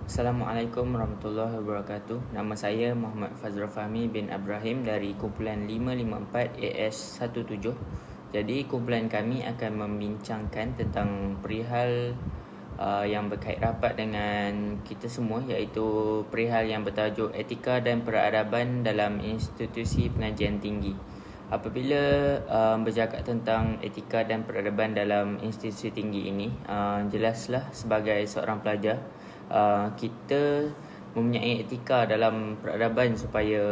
Assalamualaikum warahmatullahi wabarakatuh. Nama saya Muhammad Fazrul Fahmi bin Ibrahim dari kumpulan 554 AS17. Jadi kumpulan kami akan membincangkan tentang perihal yang berkait rapat dengan kita semua, iaitu perihal yang bertajuk etika dan peradaban dalam institusi pengajian tinggi. Apabila bercakap tentang etika dan peradaban dalam institusi tinggi ini, jelaslah sebagai seorang pelajar, kita mempunyai etika dalam peradaban supaya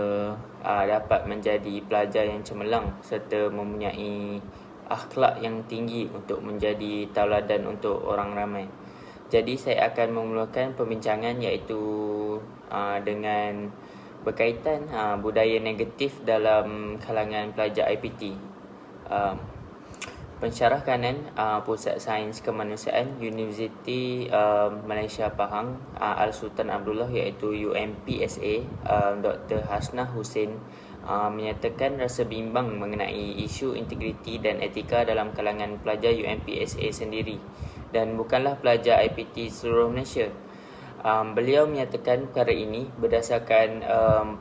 dapat menjadi pelajar yang cemerlang serta mempunyai akhlak yang tinggi untuk menjadi tauladan untuk orang ramai. Jadi saya akan memulakan pembincangan iaitu dengan berkaitan budaya negatif dalam kalangan pelajar IPT. Pensyarah kanan Pusat Sains Kemanusiaan Universiti Malaysia Pahang Al-Sultan Abdullah iaitu UMPSA, Dr. Hasnah Hussein menyatakan rasa bimbang mengenai isu integriti dan etika dalam kalangan pelajar UMPSA sendiri dan bukanlah pelajar IPT seluruh Malaysia. Beliau menyatakan perkara ini berdasarkan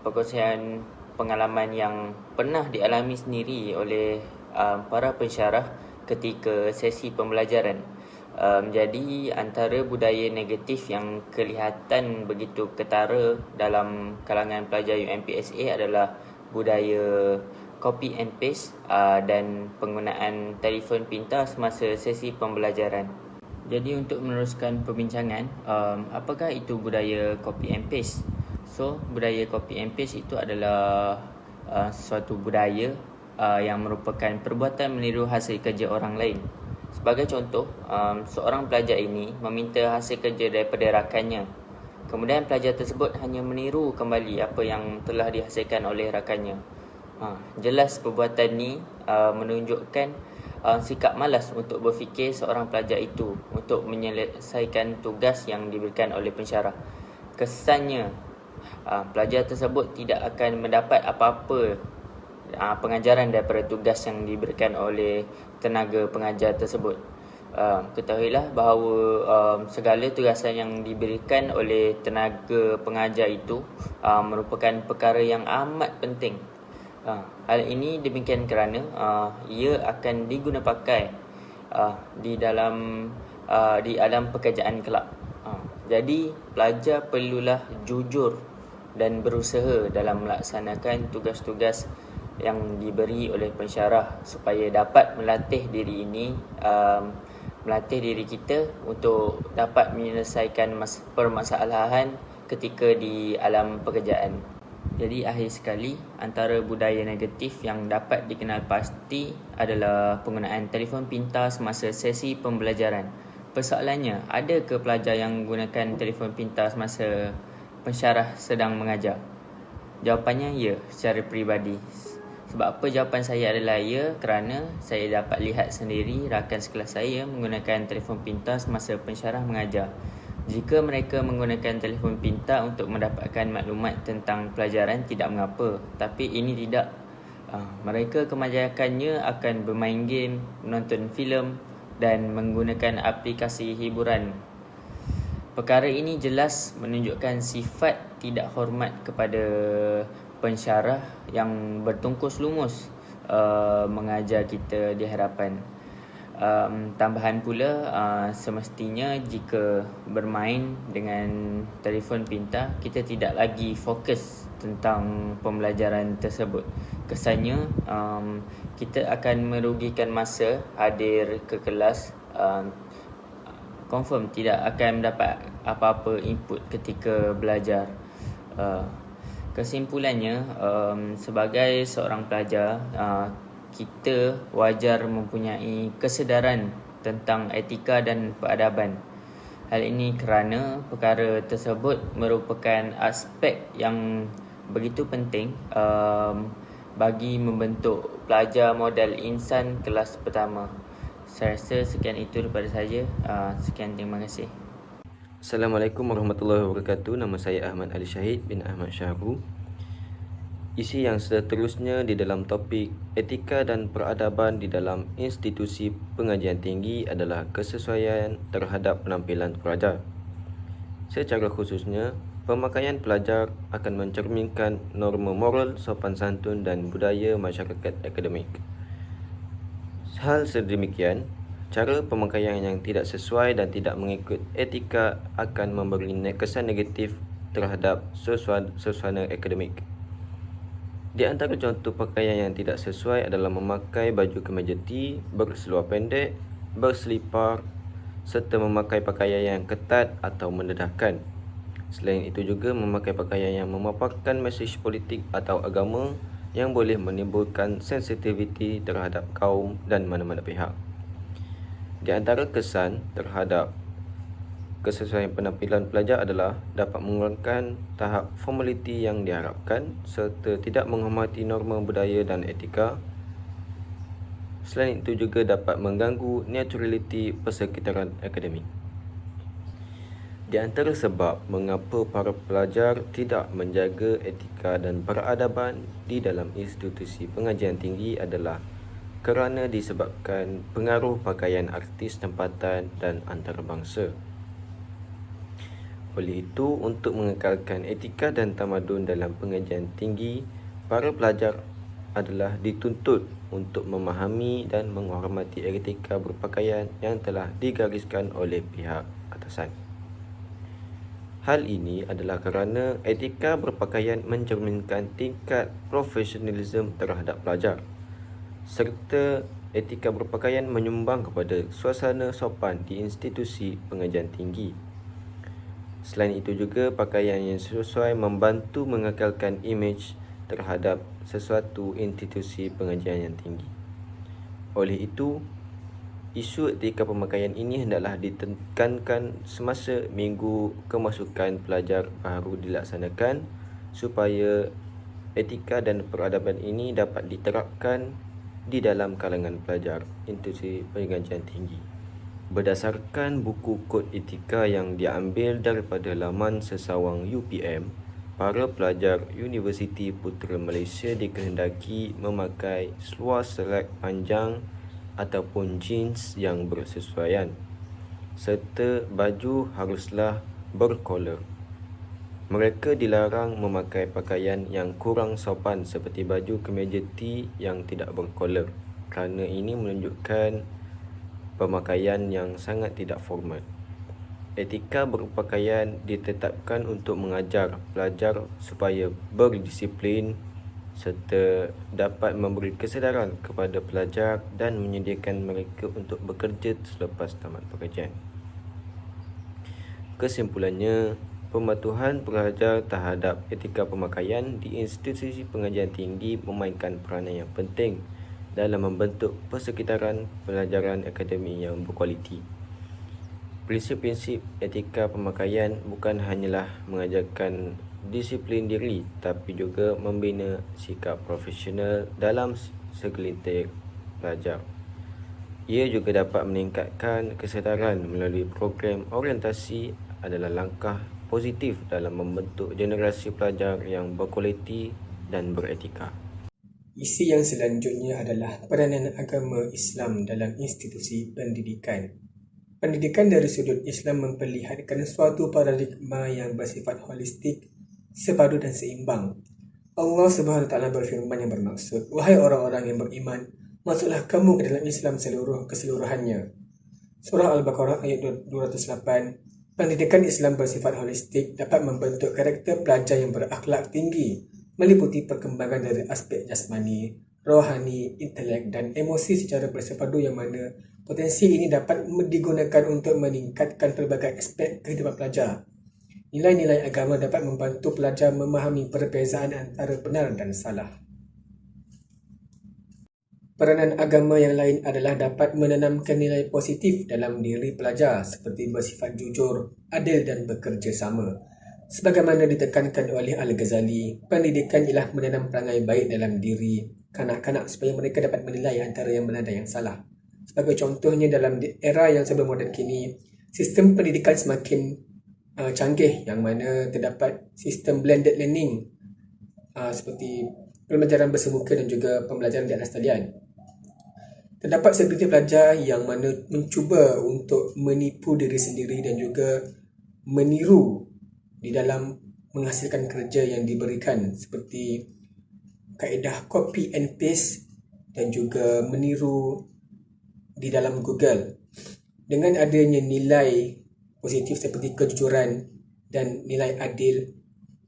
perkongsian pengalaman yang pernah dialami sendiri oleh para pensyarah ketika sesi pembelajaran. Jadi antara budaya negatif yang kelihatan begitu ketara dalam kalangan pelajar UMPSA adalah budaya copy and paste dan penggunaan telefon pintar semasa sesi pembelajaran. Jadi untuk meneruskan perbincangan, apakah itu budaya copy and paste? So, budaya copy and paste itu adalah suatu budaya yang merupakan perbuatan meniru hasil kerja orang lain. Sebagai contoh, seorang pelajar ini meminta hasil kerja daripada rakannya. Kemudian pelajar tersebut hanya meniru kembali apa yang telah dihasilkan oleh rakannya. Jelas perbuatan ini menunjukkan sikap malas untuk berfikir seorang pelajar itu untuk menyelesaikan tugas yang diberikan oleh pensyarah. Kesannya, pelajar tersebut tidak akan mendapat apa-apa pengajaran daripada tugas yang diberikan oleh tenaga pengajar tersebut. Ketahuilah bahawa segala tugasan yang diberikan oleh tenaga pengajar itu merupakan perkara yang amat penting. Hal ini demikian kerana ia akan digunapakai di dalam pekerjaan kelak. Jadi pelajar perlulah jujur dan berusaha dalam melaksanakan tugas-tugas yang diberi oleh pensyarah supaya dapat melatih diri kita untuk dapat menyelesaikan permasalahan ketika di alam pekerjaan. Jadi akhir sekali, antara budaya negatif yang dapat dikenal pasti adalah penggunaan telefon pintar semasa sesi pembelajaran. Persoalannya, ada ke pelajar yang menggunakan telefon pintar semasa pensyarah sedang mengajar? Jawapannya ya, secara peribadi. Sebab apa jawapan saya adalah ya? Kerana saya dapat lihat sendiri rakan sekelas saya menggunakan telefon pintar semasa pensyarah mengajar. Jika mereka menggunakan telefon pintar untuk mendapatkan maklumat tentang pelajaran, tidak mengapa. Tapi ini tidak. Mereka kebanyakannya akan bermain game, menonton filem dan menggunakan aplikasi hiburan. Perkara ini jelas menunjukkan sifat tidak hormat kepada pensyarah yang bertungkus lumus mengajar kita di hadapan. Tambahan pula, semestinya jika bermain dengan telefon pintar, kita tidak lagi fokus tentang pembelajaran tersebut. Kesannya kita akan merugikan masa hadir ke kelas, confirm tidak akan mendapat apa-apa input ketika belajar. Kesimpulannya, sebagai seorang pelajar, kita wajar mempunyai kesedaran tentang etika dan peradaban. Hal ini kerana perkara tersebut merupakan aspek yang begitu penting bagi membentuk pelajar model insan kelas pertama. Saya rasa sekian itu daripada saya. Sekian, terima kasih. Assalamualaikum warahmatullahi wabarakatuh. Nama saya Ahmad Ali Syahid bin Ahmad Syahru. Isi yang seterusnya di dalam topik etika dan peradaban di dalam institusi pengajian tinggi adalah kesesuaian terhadap penampilan pelajar. Secara khususnya, pemakaian pelajar akan mencerminkan norma moral, sopan santun dan budaya masyarakat akademik. Hal sedemikian, cara pemakaian yang tidak sesuai dan tidak mengikut etika akan memberi kesan negatif terhadap suasana akademik. Di antara contoh pakaian yang tidak sesuai adalah memakai baju kemeja T, berseluar pendek, berselipar serta memakai pakaian yang ketat atau mendedahkan. Selain itu juga memakai pakaian yang memaparkan mesej politik atau agama yang boleh menimbulkan sensitiviti terhadap kaum dan mana-mana pihak. Di antara kesan terhadap kesesuaian penampilan pelajar adalah dapat mengurangkan tahap formaliti yang diharapkan serta tidak menghormati norma budaya dan etika. Selain itu juga dapat mengganggu neutraliti persekitaran akademik. Di antara sebab mengapa para pelajar tidak menjaga etika dan peradaban di dalam institusi pengajian tinggi adalah kerana disebabkan pengaruh pakaian artis tempatan dan antarabangsa. Oleh itu, untuk mengekalkan etika dan tamadun dalam pengajian tinggi, para pelajar adalah dituntut untuk memahami dan menghormati etika berpakaian yang telah digariskan oleh pihak atasan. Hal ini adalah kerana etika berpakaian mencerminkan tingkat profesionalisme terhadap pelajar, serta etika berpakaian menyumbang kepada suasana sopan di institusi pengajian tinggi. Selain itu juga, pakaian yang sesuai membantu mengekalkan imej terhadap sesuatu institusi pengajian yang tinggi. Oleh itu, isu etika pemakaian ini hendaklah ditekankan semasa minggu kemasukan pelajar baru dilaksanakan supaya etika dan peradaban ini dapat diterapkan di dalam kalangan pelajar institusi pengajian tinggi. Berdasarkan buku kod etika yang diambil daripada laman sesawang UPM, para pelajar Universiti Putra Malaysia dikehendaki memakai seluar selek panjang ataupun jeans yang bersesuaian, serta baju haruslah berkolor. Mereka dilarang memakai pakaian yang kurang sopan seperti baju kemeja T yang tidak berkolor, kerana ini menunjukkan pemakaian yang sangat tidak formal. Etika berpakaian ditetapkan untuk mengajar pelajar supaya berdisiplin serta dapat memberi kesedaran kepada pelajar dan menyediakan mereka untuk bekerja selepas tamat pengajian. Kesimpulannya, pematuhan pelajar terhadap etika pemakaian di institusi pengajian tinggi memainkan peranan yang penting dalam membentuk persekitaran pelajaran akademik yang berkualiti. Prinsip-prinsip etika pemakaian bukan hanyalah mengajarkan disiplin diri, tapi juga membina sikap profesional dalam segelintir pelajar. Ia juga dapat meningkatkan kesedaran melalui program orientasi adalah langkah positif dalam membentuk generasi pelajar yang berkualiti dan beretika. Isi yang selanjutnya adalah peranan agama Islam dalam institusi pendidikan. Pendidikan dari sudut Islam memperlihatkan suatu paradigma yang bersifat holistik, sepadu dan seimbang. Allah Subhanahu Wa Taala berfirman yang bermaksud, "Wahai orang-orang yang beriman, masuklah kamu ke dalam Islam keseluruhannya." Surah Al-Baqarah ayat 208. Pendidikan Islam bersifat holistik dapat membentuk karakter pelajar yang berakhlak tinggi, meliputi perkembangan dari aspek jasmani, rohani, intelek dan emosi secara bersepadu, yang mana potensi ini dapat digunakan untuk meningkatkan pelbagai aspek kehidupan pelajar. Nilai-nilai agama dapat membantu pelajar memahami perbezaan antara benar dan salah. Peranan agama yang lain adalah dapat menanamkan nilai positif dalam diri pelajar seperti bersifat jujur, adil dan bekerja sama. Sebagaimana ditekankan oleh Al-Ghazali, pendidikan ialah menanam perangai baik dalam diri kanak-kanak supaya mereka dapat menilai antara yang benar dan yang salah. Sebagai contohnya, dalam era yang serba moden kini, sistem pendidikan semakin canggih, yang mana terdapat sistem blended learning seperti pembelajaran bersemuka dan juga pembelajaran di atas talian. Terdapat segelintir pelajar yang mana mencuba untuk menipu diri sendiri dan juga meniru di dalam menghasilkan kerja yang diberikan, seperti kaedah copy and paste dan juga meniru di dalam Google. Dengan adanya nilai positif seperti kejujuran dan nilai adil,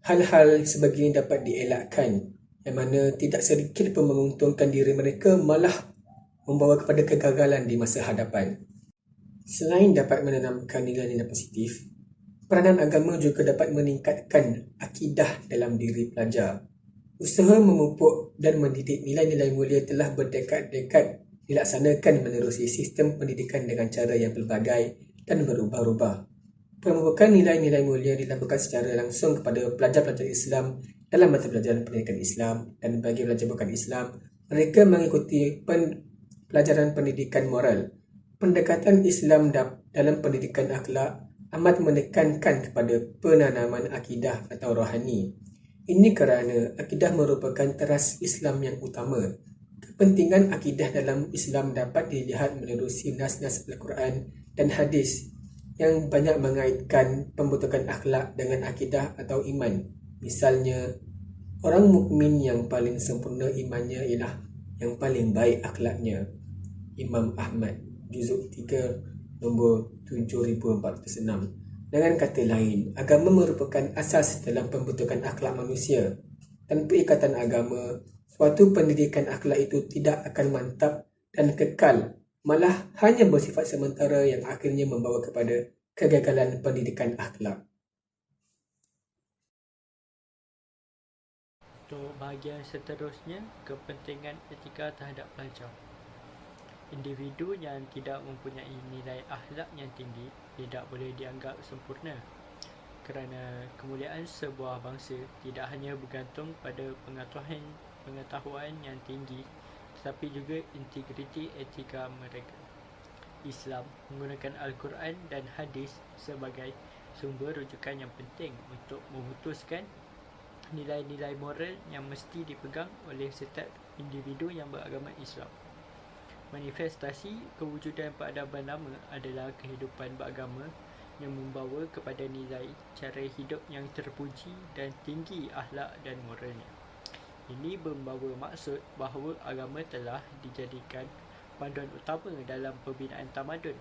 hal-hal sebegini dapat dielakkan, yang mana tidak sedikit pun menguntungkan diri mereka, malah membawa kepada kegagalan di masa hadapan. Selain dapat menanamkan nilai-nilai positif, peranan agama juga dapat meningkatkan akidah dalam diri pelajar. Usaha memupuk dan mendidik nilai-nilai mulia telah berdekad-dekad dilaksanakan menerusi sistem pendidikan dengan cara yang pelbagai dan berubah-ubah. Pemupukan nilai-nilai mulia dilakukan secara langsung kepada pelajar-pelajar Islam dalam mata pelajaran pendidikan Islam, dan bagi pelajar bukan Islam, mereka mengikuti pelajaran pendidikan moral. Pendekatan Islam dalam pendidikan akhlak amat menekankan kepada penanaman akidah atau rohani. Ini kerana akidah merupakan teras Islam yang utama. Kepentingan akidah dalam Islam dapat dilihat menerusi nas-nas Al-Quran dan hadis yang banyak mengaitkan pembentukan akhlak dengan akidah atau iman. Misalnya, orang mukmin yang paling sempurna imannya ialah yang paling baik akhlaknya. Imam Ahmad, Juzuk 3, nombor 7406. Dengan kata lain, agama merupakan asas dalam pembentukan akhlak manusia. Tanpa ikatan agama, suatu pendidikan akhlak itu tidak akan mantap dan kekal, malah hanya bersifat sementara yang akhirnya membawa kepada kegagalan pendidikan akhlak. Untuk bahagian seterusnya, kepentingan etika terhadap pelajar. Individu yang tidak mempunyai nilai akhlak yang tinggi tidak boleh dianggap sempurna, kerana kemuliaan sebuah bangsa tidak hanya bergantung pada pengetahuan yang tinggi, tetapi juga integriti etika mereka. Islam menggunakan Al-Quran dan hadis sebagai sumber rujukan yang penting untuk memutuskan nilai-nilai moral yang mesti dipegang oleh setiap individu yang beragama Islam. Manifestasi kewujudan peradaban lama adalah kehidupan beragama yang membawa kepada nilai cara hidup yang terpuji dan tinggi akhlak dan moralnya. Ini membawa maksud bahawa agama telah dijadikan panduan utama dalam pembinaan tamadun.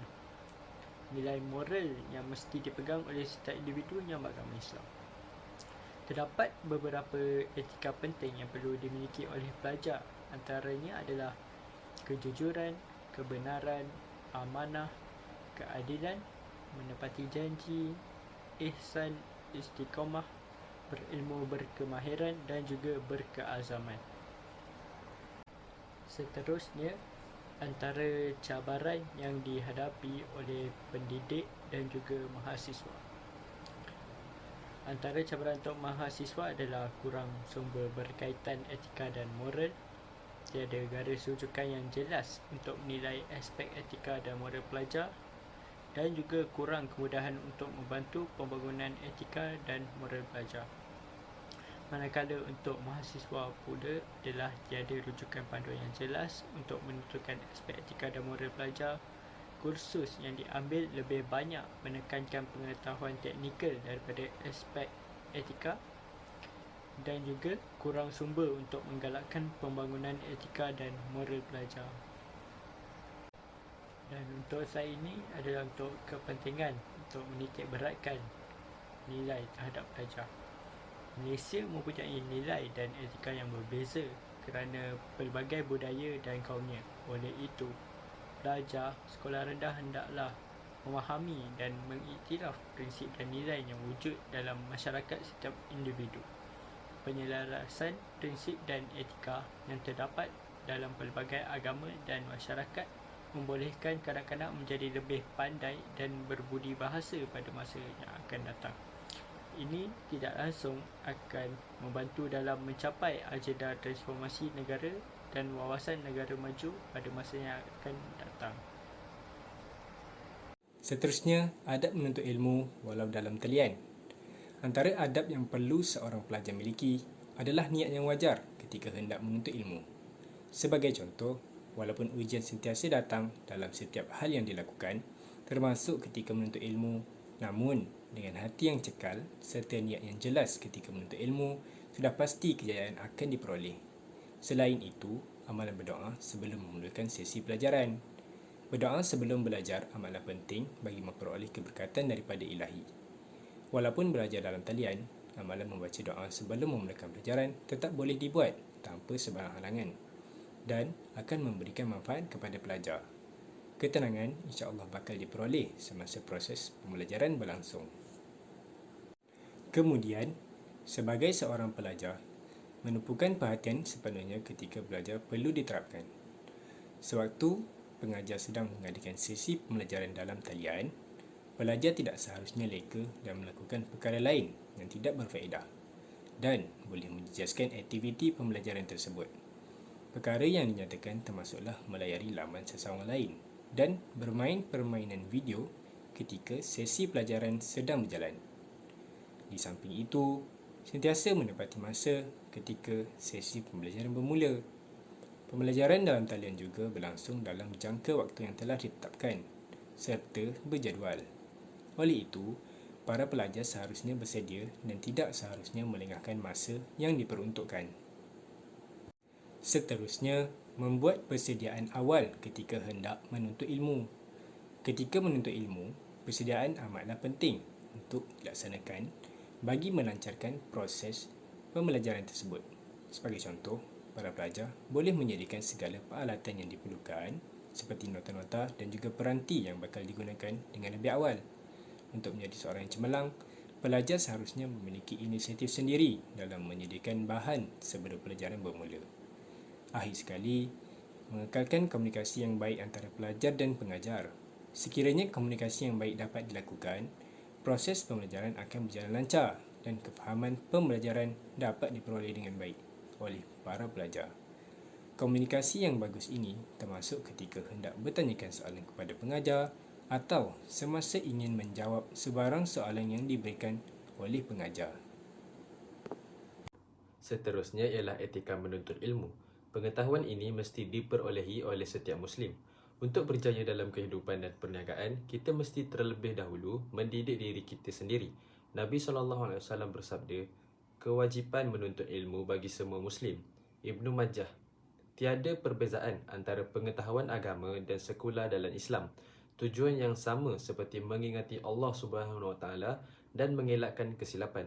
Nilai moral yang mesti dipegang oleh setiap individu yang beragama Islam. Terdapat beberapa etika penting yang perlu dimiliki oleh pelajar. Antaranya adalah kejujuran, kebenaran, amanah, keadilan, menepati janji, ihsan, istiqamah, berilmu berkemahiran dan juga berkeazaman. Seterusnya, antara cabaran yang dihadapi oleh pendidik dan juga mahasiswa. Antara cabaran untuk mahasiswa adalah kurang sumber berkaitan etika dan moral, tiada garis rujukan yang jelas untuk menilai aspek etika dan moral pelajar, dan juga kurang kemudahan untuk membantu pembangunan etika dan moral pelajar. Manakala untuk mahasiswa pula adalah tiada rujukan panduan yang jelas untuk menentukan aspek etika dan moral pelajar. Kursus yang diambil lebih banyak menekankan pengetahuan teknikal daripada aspek etika, dan juga kurang sumber untuk menggalakkan pembangunan etika dan moral pelajar. Dan untuk saya ini adalah untuk kepentingan untuk menitik beratkan nilai terhadap pelajar. Malaysia mempunyai nilai dan etika yang berbeza kerana pelbagai budaya dan kaumnya. Oleh itu, pelajar sekolah rendah hendaklah memahami dan mengiktiraf prinsip dan nilai yang wujud dalam masyarakat setiap individu. Penyelarasan prinsip dan etika yang terdapat dalam pelbagai agama dan masyarakat membolehkan kanak-kanak menjadi lebih pandai dan berbudi bahasa pada masa yang akan datang. Ini tidak langsung akan membantu dalam mencapai agenda transformasi negara dan wawasan negara maju pada masa yang akan datang. Seterusnya, adab menuntut ilmu walau dalam talian. Antara adab yang perlu seorang pelajar miliki adalah niat yang wajar ketika hendak menuntut ilmu. Sebagai contoh, walaupun ujian sentiasa datang dalam setiap hal yang dilakukan, termasuk ketika menuntut ilmu, namun Dengan hati yang cekal serta niat yang jelas ketika menuntut ilmu, sudah pasti kejayaan akan diperoleh. Selain itu, amalan berdoa sebelum memulakan sesi pelajaran. Berdoa sebelum belajar amalan penting bagi memperoleh keberkatan daripada ilahi. Walaupun belajar dalam talian, amalan membaca doa sebelum memulakan pelajaran tetap boleh dibuat tanpa sebarang halangan dan akan memberikan manfaat kepada pelajar. Ketenangan insya-Allah bakal diperoleh semasa proses pembelajaran berlangsung. Kemudian, sebagai seorang pelajar, menumpukan perhatian sepenuhnya ketika belajar perlu diterapkan. Sewaktu pengajar sedang mengadakan sesi pembelajaran dalam talian, pelajar tidak seharusnya leka dan melakukan perkara lain yang tidak berfaedah dan boleh menjejaskan aktiviti pembelajaran tersebut. Perkara yang dinyatakan termasuklah melayari laman seseorang lain dan bermain permainan video ketika sesi pelajaran sedang berjalan. Di samping itu, sentiasa menepati masa ketika sesi pembelajaran bermula. Pembelajaran dalam talian juga berlangsung dalam jangka waktu yang telah ditetapkan serta berjadual. Oleh itu, para pelajar seharusnya bersedia dan tidak seharusnya melengahkan masa yang diperuntukkan. Seterusnya, membuat persediaan awal ketika hendak menuntut ilmu. Ketika menuntut ilmu, persediaan amatlah penting untuk dilaksanakan bagi melancarkan proses pembelajaran tersebut. Sebagai contoh, para pelajar boleh menyediakan segala peralatan yang diperlukan seperti nota-nota dan juga peranti yang bakal digunakan dengan lebih awal. Untuk menjadi seorang yang cemerlang, pelajar seharusnya memiliki inisiatif sendiri dalam menyediakan bahan sebelum pelajaran bermula. Akhir sekali, mengekalkan komunikasi yang baik antara pelajar dan pengajar. Sekiranya komunikasi yang baik dapat dilakukan, proses pembelajaran akan berjalan lancar dan kefahaman pembelajaran dapat diperoleh dengan baik oleh para pelajar. Komunikasi yang bagus ini termasuk ketika hendak bertanyakan soalan kepada pengajar atau semasa ingin menjawab sebarang soalan yang diberikan oleh pengajar. Seterusnya ialah etika menuntut ilmu. Pengetahuan ini mesti diperolehi oleh setiap Muslim. Untuk berjaya dalam kehidupan dan perniagaan, kita mesti terlebih dahulu mendidik diri kita sendiri. Nabi SAW bersabda, kewajipan menuntut ilmu bagi semua Muslim. Ibnu Majah. Tiada perbezaan antara pengetahuan agama dan sekular dalam Islam. Tujuan yang sama seperti mengingati Allah SWT dan mengelakkan kesilapan.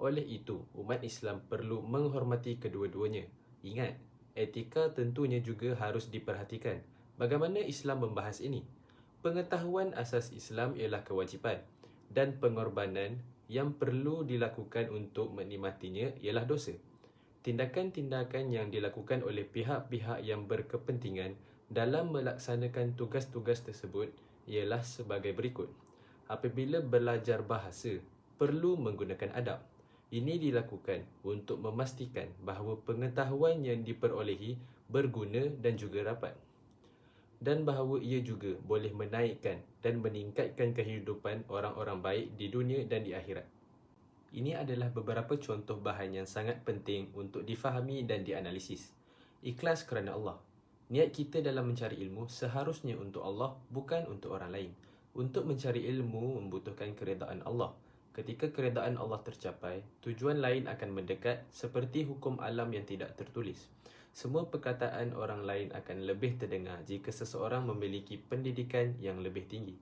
Oleh itu, umat Islam perlu menghormati kedua-duanya. Ingat, etika tentunya juga harus diperhatikan. Bagaimana Islam membahas ini? Pengetahuan asas Islam ialah kewajipan dan pengorbanan yang perlu dilakukan untuk menikmatinya ialah dosa. Tindakan-tindakan yang dilakukan oleh pihak-pihak yang berkepentingan dalam melaksanakan tugas-tugas tersebut ialah sebagai berikut. Apabila belajar bahasa, perlu menggunakan adab. Ini dilakukan untuk memastikan bahawa pengetahuan yang diperolehi berguna dan juga rapat, dan bahawa ia juga boleh menaikkan dan meningkatkan kehidupan orang-orang baik di dunia dan di akhirat. Ini adalah beberapa contoh bahan yang sangat penting untuk difahami dan dianalisis. Ikhlas kerana Allah. Niat kita dalam mencari ilmu seharusnya untuk Allah, bukan untuk orang lain. Untuk mencari ilmu membutuhkan keredaan Allah. Ketika keredaan Allah tercapai, tujuan lain akan mendekat seperti hukum alam yang tidak tertulis. Semua perkataan orang lain akan lebih terdengar jika seseorang memiliki pendidikan yang lebih tinggi.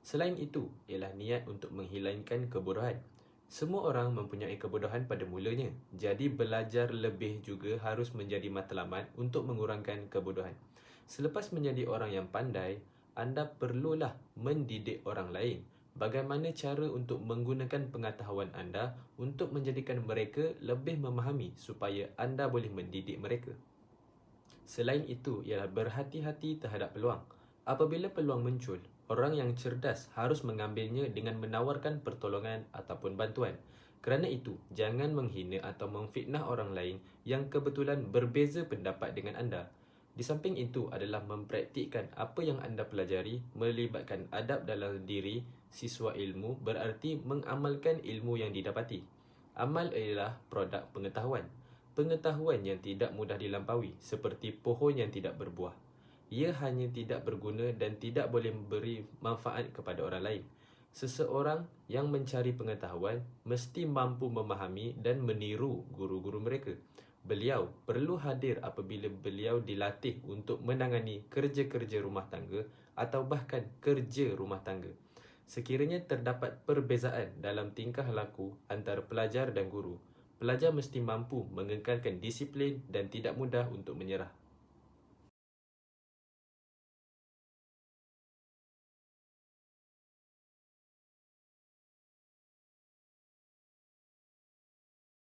Selain itu, ialah niat untuk menghilangkan kebodohan. Semua orang mempunyai kebodohan pada mulanya, jadi belajar lebih juga harus menjadi matlamat untuk mengurangkan kebodohan. Selepas menjadi orang yang pandai, anda perlulah mendidik orang lain. Bagaimana cara untuk menggunakan pengetahuan anda untuk menjadikan mereka lebih memahami supaya anda boleh mendidik mereka. Selain itu ialah berhati-hati terhadap peluang. Apabila peluang muncul, orang yang cerdas harus mengambilnya dengan menawarkan pertolongan ataupun bantuan. Kerana itu, jangan menghina atau memfitnah orang lain yang kebetulan berbeza pendapat dengan anda. Di samping itu adalah mempraktikkan apa yang anda pelajari, melibatkan adab dalam diri siswa ilmu berarti mengamalkan ilmu yang didapati. Amal ialah produk pengetahuan. Pengetahuan yang tidak mudah dilampaui, seperti pohon yang tidak berbuah. Ia hanya tidak berguna dan tidak boleh memberi manfaat kepada orang lain. Seseorang yang mencari pengetahuan mesti mampu memahami dan meniru guru-guru mereka. Beliau perlu hadir apabila beliau dilatih untuk menangani kerja-kerja rumah tangga atau bahkan kerja rumah tangga. Sekiranya terdapat perbezaan dalam tingkah laku antara pelajar dan guru, pelajar mesti mampu mengekalkan disiplin dan tidak mudah untuk menyerah.